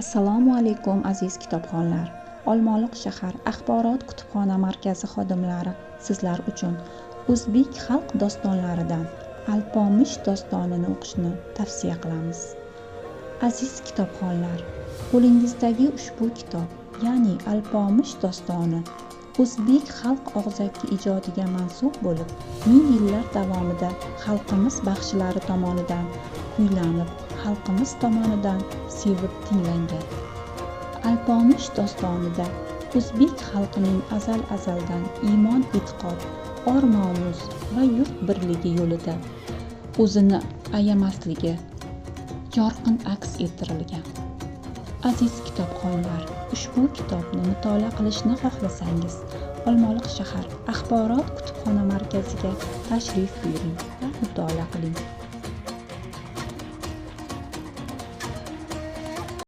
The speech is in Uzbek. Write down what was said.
Assalomu alaykum aziz kitobxonlar. Olmaliq shahar axborot kutubxona markazi xodimlari sizlar uchun o'zbek xalq dostonlaridan Alpomish dostonini o'qishni tavsiya qilamiz. Aziz kitobxonlar, qo'lingizdagi ushbu kitob, ya'ni Alpomish dostoni o'zbek xalq og'zaki ijodiga mansub bo'lib, ming yillar davomida xalqimiz baxshilari tomonidan kuylanib, xalqimiz tomonidan sevib tinglangan. Alpomish dostonida o'zbek xalqining azaldan iymon-e'tiqod, or-nomus va yurt birligi yo'lida o'zini ayamasligi yorqin aks ettirilgan. Aziz kitobxonlar, ushbu kitobni mutolaa qilishni xohlasangiz, Olmaliq shahar axborot kutubxona markaziga tashrif buyuring va mutolaa qiling.